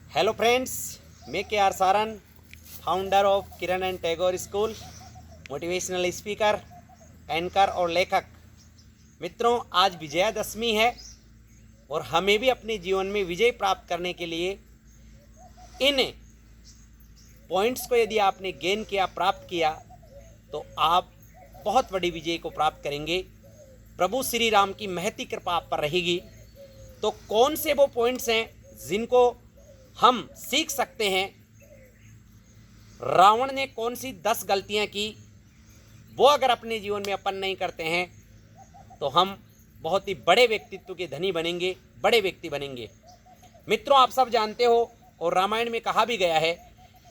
Hello friends, मैं K R Saran, founder of Kiran and Tagore school, motivational speaker, anchor और लेखक। मित्रों, आज विजयादशमी है और हमें भी अपने जीवन में विजय प्राप्त करने के लिए इन पॉइंट्स को यदि आपने गेन किया, प्राप्त किया, तो आप बहुत बड़ी विजय को प्राप्त करेंगे। प्रभु श्री राम की महती कृपा आप पर रहेगी। तो कौन से वो पॉइंट्स हैं जिनको हम सीख सकते हैं? रावण ने कौन सी 10 गलतियां की, वो अगर अपने जीवन में अपन नहीं करते हैं तो हम बहुत ही बड़े व्यक्तित्व के धनी बनेंगे, बड़े व्यक्ति बनेंगे। मित्रों, आप सब जानते हो और रामायण में कहा भी गया है,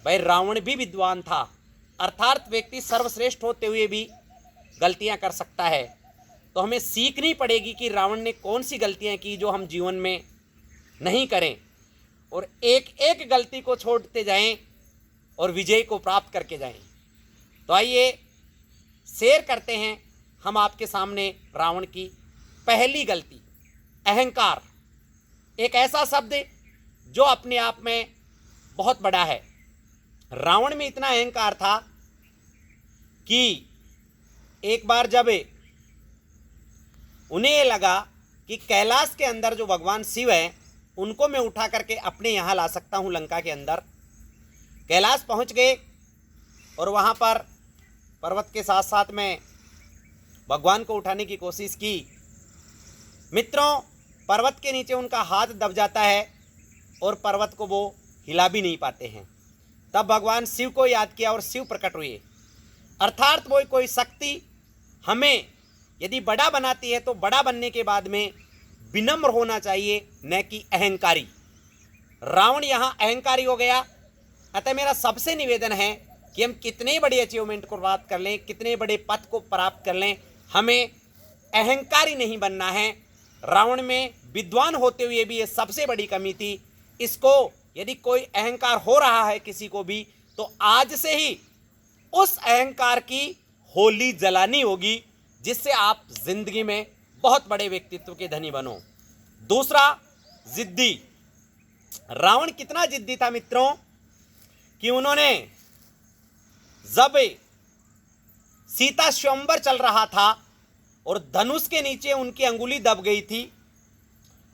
भाई रावण भी विद्वान था, अर्थात व्यक्ति सर्वश्रेष्ठ होते हुए भी गलतियां कर सकता है। तो हमें सीखनी पड़ेगी कि रावण ने कौन सी गलतियां की जो हम जीवन में नहीं करें, और एक एक गलती को छोड़ते जाएं और विजय को प्राप्त करके जाएं। तो आइए शेयर करते हैं हम आपके सामने रावण की पहली गलती, अहंकार। एक ऐसा शब्द जो अपने आप में बहुत बड़ा है। रावण में इतना अहंकार था कि एक बार जब उन्हें ये लगा कि कैलाश के अंदर जो भगवान शिव हैं उनको मैं उठा करके अपने यहाँ ला सकता हूँ, लंका के अंदर, कैलाश पहुँच गए और वहाँ पर पर्वत के साथ साथ में भगवान को उठाने की कोशिश की। मित्रों, पर्वत के नीचे उनका हाथ दब जाता है और पर्वत को वो हिला भी नहीं पाते हैं। तब भगवान शिव को याद किया और शिव प्रकट हुए। अर्थात वो कोई शक्ति हमें यदि बड़ा बनाती है तो बड़ा बनने के बाद में विनम्र होना चाहिए, न कि अहंकारी। रावण यहाँ अहंकारी हो गया। अतः मेरा सबसे निवेदन है कि हम कितने बड़े अचीवमेंट को प्राप्त कर लें, कितने बड़े पद को प्राप्त कर लें, हमें अहंकारी नहीं बनना है। रावण में विद्वान होते हुए भी ये सबसे बड़ी कमी थी। इसको यदि कोई अहंकार हो रहा है किसी को भी, तो आज से ही उस अहंकार की होली जलानी होगी, जिससे आप जिंदगी में बहुत बड़े व्यक्तित्व के धनी बनो। दूसरा, जिद्दी। रावण कितना जिद्दी था मित्रों कि उन्होंने जब सीता स्वयंवर चल रहा था और धनुष के नीचे उनकी अंगुली दब गई थी,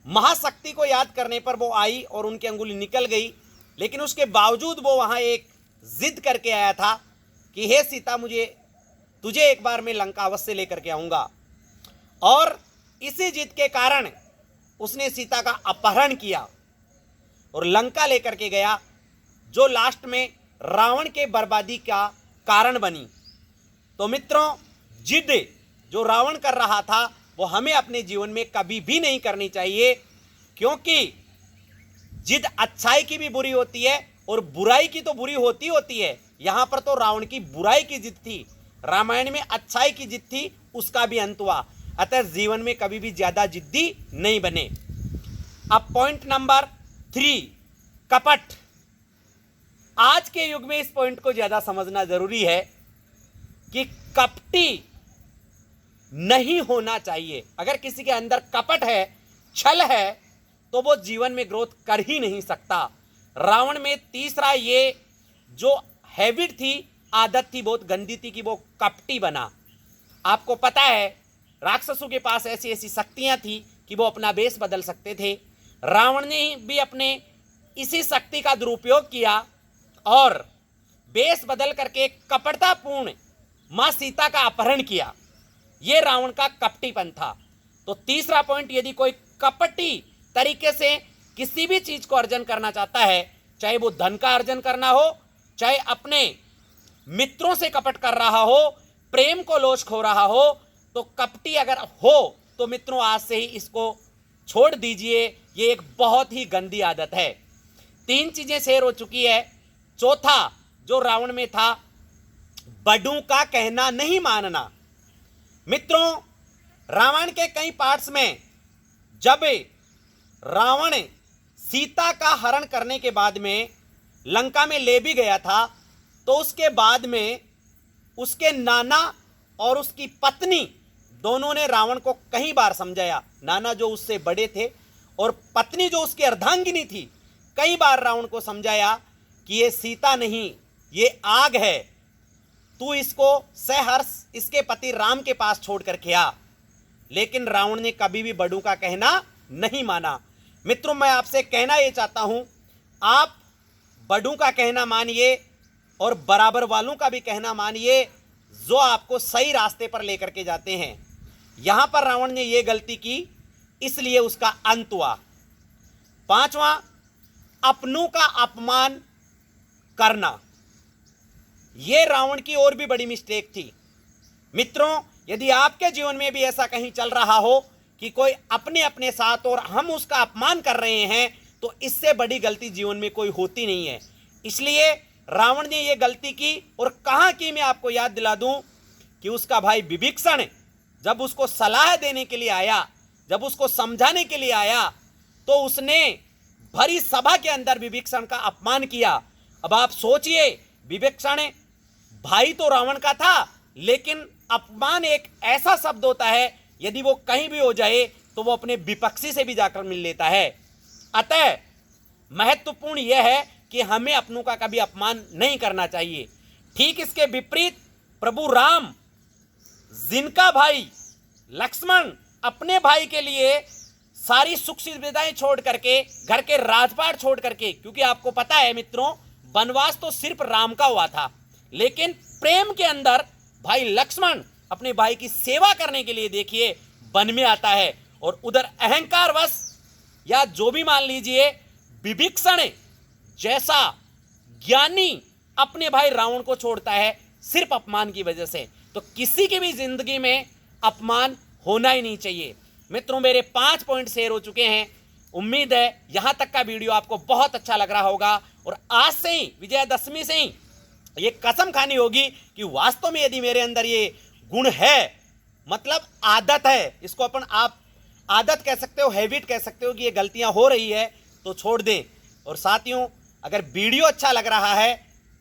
महाशक्ति को याद करने पर वो आई और उनकी अंगुली निकल गई, लेकिन उसके बावजूद वो वहां एक जिद करके आया था कि हे सीता, तुझे एक बार मैं लंका अवश्य लेकर के आऊंगा। और इसी जिद के कारण उसने सीता का अपहरण किया और लंका लेकर के गया, जो लास्ट में रावण के बर्बादी का कारण बनी। तो मित्रों, जिद जो रावण कर रहा था वो हमें अपने जीवन में कभी भी नहीं करनी चाहिए, क्योंकि जिद अच्छाई की भी बुरी होती है और बुराई की तो बुरी होती है। यहां पर तो रावण की बुराई की जिद थी, रामायण में अच्छाई की जिद थी, उसका भी अंत हुआ। अतः जीवन में कभी भी ज्यादा जिद्दी नहीं बने। अब पॉइंट नंबर 3, कपट। आज के युग में इस पॉइंट को ज्यादा समझना जरूरी है कि कपटी नहीं होना चाहिए। अगर किसी के अंदर कपट है, छल है, तो वो जीवन में ग्रोथ कर ही नहीं सकता। रावण में तीसरा ये जो हैबिट थी, आदत थी, बहुत गंदी थी कि वो कपटी बना। आपको पता है, राक्षसों के पास ऐसी ऐसी शक्तियां थी कि वो अपना वेश बदल सकते थे। रावण ने भी अपने इसी शक्ति का दुरुपयोग किया और वेश बदल करके कपटतापूर्ण मां सीता का अपहरण किया। ये रावण का कपटीपन था। तो तीसरा पॉइंट, यदि कोई कपटी तरीके से किसी भी चीज को अर्जन करना चाहता है, चाहे वो धन का अर्जन करना हो, चाहे अपने मित्रों से कपट कर रहा हो, प्रेम को लोच खो रहा हो, तो कपटी अगर हो तो मित्रों आज से ही इसको छोड़ दीजिए। ये एक बहुत ही गंदी आदत है। 3 चीजें शेयर हो चुकी है। चौथा जो रावण में था, बड़ों का कहना नहीं मानना। मित्रों, रामायण के कई पार्ट्स में जब रावण सीता का हरण करने के बाद में लंका में ले भी गया था, तो उसके बाद में उसके नाना और उसकी पत्नी दोनों ने रावण को कई बार समझाया। नाना जो उससे बड़े थे और पत्नी जो उसकी अर्धांगिनी थी, कई बार रावण को समझाया कि ये सीता नहीं, ये आग है, तू इसको सहर्ष इसके पति राम के पास छोड़ करके आ। लेकिन रावण ने कभी भी बड़ों का कहना नहीं माना। मित्रों, मैं आपसे कहना ये चाहता हूं, आप बड़ों का कहना मानिए और बराबर वालों का भी कहना मानिए, जो आपको सही रास्ते पर लेकर के जाते हैं। यहां पर रावण ने यह गलती की, इसलिए उसका अंत हुआ। पांचवां, अपनों का अपमान करना। यह रावण की और भी बड़ी मिस्टेक थी। मित्रों, यदि आपके जीवन में भी ऐसा कहीं चल रहा हो कि कोई अपने अपने साथ और हम उसका अपमान कर रहे हैं, तो इससे बड़ी गलती जीवन में कोई होती नहीं है। इसलिए रावण ने यह गलती की, और कहां की मैं आपको याद दिला दूं कि उसका भाई विभीषण जब उसको सलाह देने के लिए आया, जब उसको समझाने के लिए आया, तो उसने भरी सभा के अंदर विभीषण का अपमान किया। अब आप सोचिए, विभीषण भाई तो रावण का था, लेकिन अपमान एक ऐसा शब्द होता है, यदि वो कहीं भी हो जाए तो वो अपने विपक्षी से भी जाकर मिल लेता है। अतः महत्वपूर्ण यह है कि हमें अपनों का कभी अपमान नहीं करना चाहिए। ठीक इसके विपरीत प्रभु राम, जिनका भाई लक्ष्मण अपने भाई के लिए सारी सुख सुविधाएं छोड़ करके, घर के राजपाट छोड़ करके, क्योंकि आपको पता है मित्रों, वनवास तो सिर्फ राम का हुआ था, लेकिन प्रेम के अंदर भाई लक्ष्मण अपने भाई की सेवा करने के लिए देखिए वन में आता है, और उधर अहंकारवश या जो भी मान लीजिए विभीषण जैसा ज्ञानी अपने भाई रावण को छोड़ता है सिर्फ अपमान की वजह से। तो किसी की भी जिंदगी में अपमान होना ही नहीं चाहिए। मित्रों, मेरे 5 पॉइंट शेयर हो चुके हैं। उम्मीद है यहां तक का वीडियो आपको बहुत अच्छा लग रहा होगा, और आज से ही, विजयादशमी से ही ये कसम खानी होगी कि वास्तव में यदि मेरे अंदर ये गुण है, मतलब आदत है, इसको अपन आप आदत कह सकते हो, हैबिट कह सकते हो, कि ये गलतियां हो रही है तो छोड़ दें। और साथियों, अगर वीडियो अच्छा लग रहा है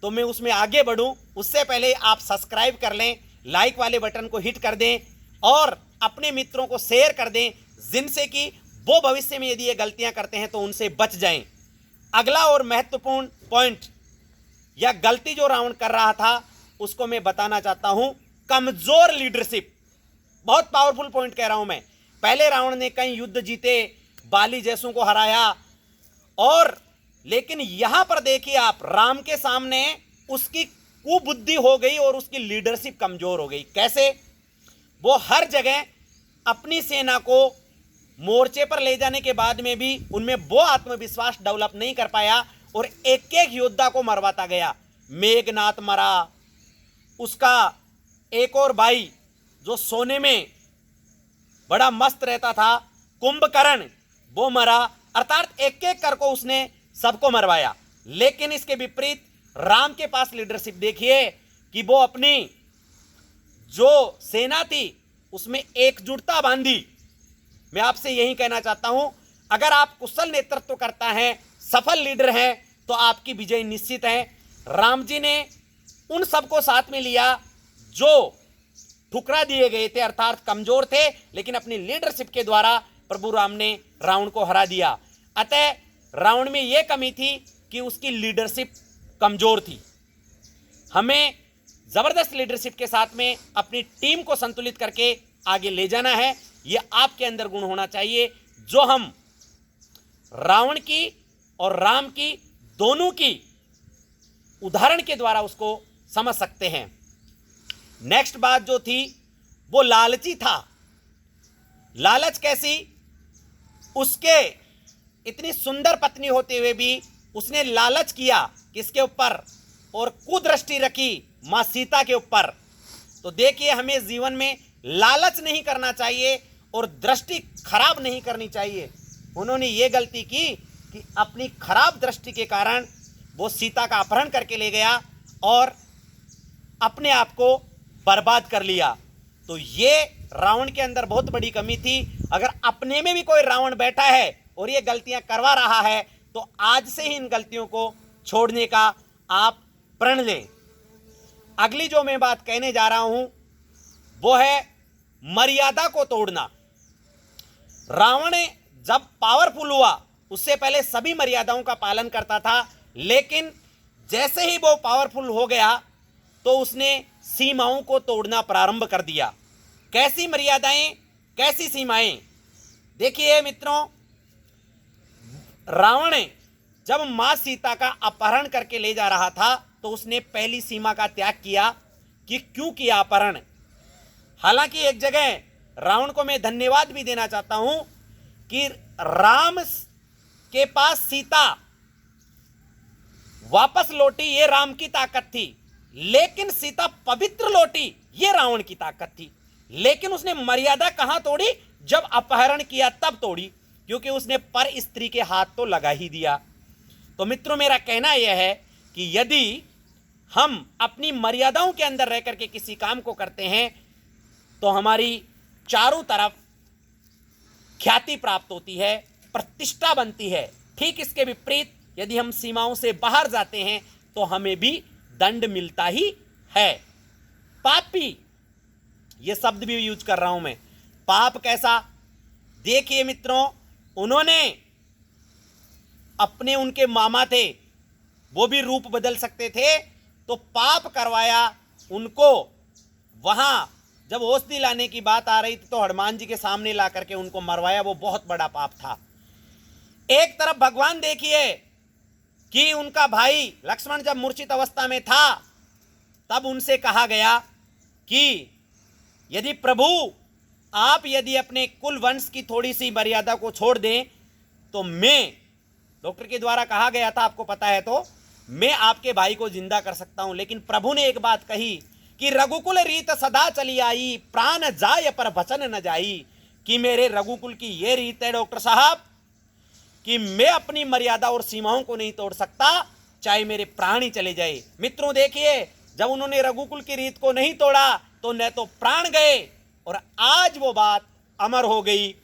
तो मैं उसमें आगे बढ़ूं, उससे पहले आप सब्सक्राइब कर लें, लाइक वाले बटन को हिट कर दें और अपने मित्रों को शेयर कर दें, जिनसे कि वो भविष्य में यदि ये गलतियां करते हैं तो उनसे बच जाएं। अगला और महत्वपूर्ण पॉइंट या गलती जो रावण कर रहा था, उसको मैं बताना चाहता हूं, कमजोर लीडरशिप। बहुत पावरफुल पॉइंट कह रहा हूं मैं। पहले रावण ने कई युद्ध जीते, बाली जैसों को हराया, और लेकिन यहां पर देखिए आप, राम के सामने उसकी कुबुद्धि हो गई और उसकी लीडरशिप कमजोर हो गई। कैसे? वो हर जगह अपनी सेना को मोर्चे पर ले जाने के बाद में भी उनमें वो आत्मविश्वास डेवलप नहीं कर पाया, और एक एक योद्धा को मरवाता गया। मेघनाथ मरा, उसका एक और भाई जो सोने में बड़ा मस्त रहता था, कुंभकर्ण, वो मरा। अर्थात एक एक करके उसने सबको मरवाया। लेकिन इसके विपरीत राम के पास लीडरशिप देखिए कि वो अपनी जो सेना थी उसमें एकजुटता बांधी। मैं आपसे यही कहना चाहता हूं, अगर आप कुशल नेतृत्व करता है, सफल लीडर हैं, तो आपकी विजय निश्चित है। राम जी ने उन सबको साथ में लिया जो ठुकरा दिए गए थे, अर्थात कमजोर थे, लेकिन अपनी लीडरशिप के द्वारा प्रभु राम ने रावण को हरा दिया। अतः रावण में यह कमी थी कि उसकी लीडरशिप कमजोर थी। हमें जबरदस्त लीडरशिप के साथ में अपनी टीम को संतुलित करके आगे ले जाना है। यह आपके अंदर गुण होना चाहिए, जो हम रावण की और राम की दोनों की उदाहरण के द्वारा उसको समझ सकते हैं। नेक्स्ट बात जो थी वो लालची था। लालच कैसी? उसके इतनी सुंदर पत्नी होते हुए भी उसने लालच किया किसके ऊपर? और कुदृष्टि रखी मां सीता के ऊपर। तो देखिए, हमें जीवन में लालच नहीं करना चाहिए और दृष्टि खराब नहीं करनी चाहिए। उन्होंने ये गलती की कि अपनी खराब दृष्टि के कारण वो सीता का अपहरण करके ले गया और अपने आप को बर्बाद कर लिया। तो ये रावण के अंदर बहुत बड़ी कमी थी। अगर अपने में भी कोई रावण बैठा है और ये गलतियां करवा रहा है, तो आज से ही इन गलतियों को छोड़ने का आप प्रण लें। अगली जो मैं बात कहने जा रहा हूं वो है मर्यादा को तोड़ना। रावण जब पावरफुल हुआ उससे पहले सभी मर्यादाओं का पालन करता था, लेकिन जैसे ही वो पावरफुल हो गया तो उसने सीमाओं को तोड़ना प्रारंभ कर दिया। कैसी मर्यादाएं, कैसी सीमाएं? देखिए मित्रों, रावण जब मां सीता का अपहरण करके ले जा रहा था तो उसने पहली सीमा का त्याग किया। कि क्यों किया अपहरण? हालांकि एक जगह रावण को मैं धन्यवाद भी देना चाहता हूं कि राम के पास सीता वापस लौटी, ये राम की ताकत थी, लेकिन सीता पवित्र लौटी, ये रावण की ताकत थी। लेकिन उसने मर्यादा कहां तोड़ी? जब अपहरण किया तब तोड़ी, क्योंकि उसने पर स्त्री के हाथ तो लगा ही दिया। तो मित्रों, मेरा कहना यह है कि यदि हम अपनी मर्यादाओं के अंदर रह करके किसी काम को करते हैं तो हमारी चारों तरफ ख्याति प्राप्त होती है, प्रतिष्ठा बनती है। ठीक इसके विपरीत यदि हम सीमाओं से बाहर जाते हैं तो हमें भी दंड मिलता ही है। पापी, यह शब्द भी यूज कर रहा हूं मैं। पाप कैसा? देखिए मित्रों, उन्होंने अपने, उनके मामा थे, वो भी रूप बदल सकते थे, तो पाप करवाया उनको। वहां जब औषधि लाने की बात आ रही थी तो हनुमान जी के सामने ला करके उनको मरवाया, वो बहुत बड़ा पाप था। एक तरफ भगवान देखिए कि उनका भाई लक्ष्मण जब मूर्छित अवस्था में था तब उनसे कहा गया कि यदि प्रभु आप यदि अपने कुल वंश की थोड़ी सी मर्यादा को छोड़ दें तो मैं, डॉक्टर के द्वारा कहा गया था, आपको पता है, तो मैं आपके भाई को जिंदा कर सकता हूं। लेकिन प्रभु ने एक बात कही कि रघुकुल रीत सदा चली आई, प्राण जाय पर वचन न जाई। कि मेरे रघुकुल की यह रीत है डॉक्टर साहब कि मैं अपनी मर्यादा और सीमाओं को नहीं तोड़ सकता, चाहे मेरे प्राण ही चले जाए। मित्रों देखिए, जब उन्होंने रघुकुल की रीत को नहीं तोड़ा तो न तो प्राण गए और आज वो बात अमर हो गई।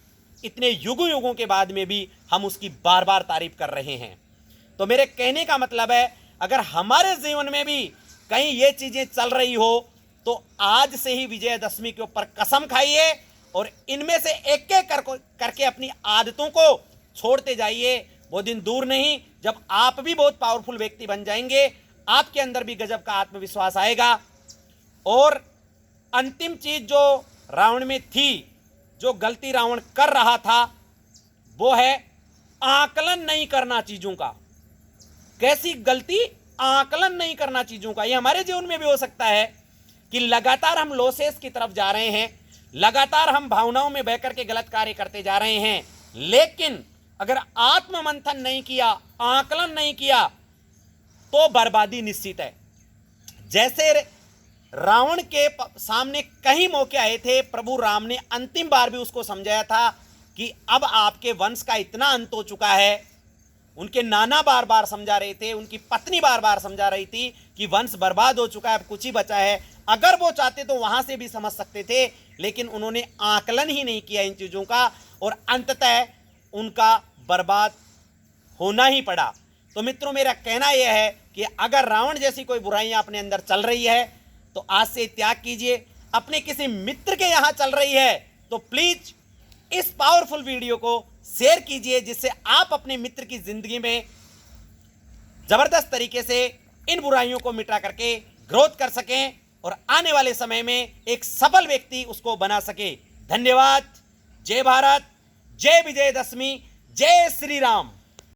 इतने युगों युगों के बाद में भी हम उसकी बार बार तारीफ कर रहे हैं। तो मेरे कहने का मतलब है, अगर हमारे जीवन में भी कहीं ये चीजें चल रही हो तो आज से ही विजयदशमी के ऊपर कसम खाइए और इनमें से एक एक करके अपनी आदतों को छोड़ते जाइए। वो दिन दूर नहीं जब आप भी बहुत पावरफुल व्यक्ति बन जाएंगे, आपके अंदर भी गजब का आत्मविश्वास आएगा। और अंतिम चीज जो रावण में थी, जो गलती रावण कर रहा था, वो है आकलन नहीं करना चीजों का। कैसी गलती? आकलन नहीं करना चीजों का। ये हमारे जीवन में भी हो सकता है कि लगातार हम लॉसेस की तरफ जा रहे हैं, लगातार हम भावनाओं में बहकर के गलत कार्य करते जा रहे हैं, लेकिन अगर आत्म मंथन नहीं किया, आकलन नहीं किया तो बर्बादी निश्चित है। जैसे रावण के सामने कई मौके आए थे, प्रभु राम ने अंतिम बार भी उसको समझाया था कि अब आपके वंश का इतना अंत हो चुका है। उनके नाना बार बार समझा रहे थे, उनकी पत्नी बार बार समझा रही थी कि वंश बर्बाद हो चुका है, अब कुछ ही बचा है। अगर वो चाहते तो वहां से भी समझ सकते थे, लेकिन उन्होंने आकलन ही नहीं किया इन चीजों का और अंततः उनका बर्बाद होना ही पड़ा। तो मित्रों, मेरा कहना यह है कि अगर रावण जैसी कोई बुराइयां अपने अंदर चल रही है तो आज से त्याग कीजिए। अपने किसी मित्र के यहां चल रही है तो प्लीज इस पावरफुल वीडियो को शेयर कीजिए, जिससे आप अपने मित्र की जिंदगी में जबरदस्त तरीके से इन बुराइयों को मिटा करके ग्रोथ कर सकें और आने वाले समय में एक सफल व्यक्ति उसको बना सके। धन्यवाद। जय भारत, जय विजयदशमी, जय श्री राम।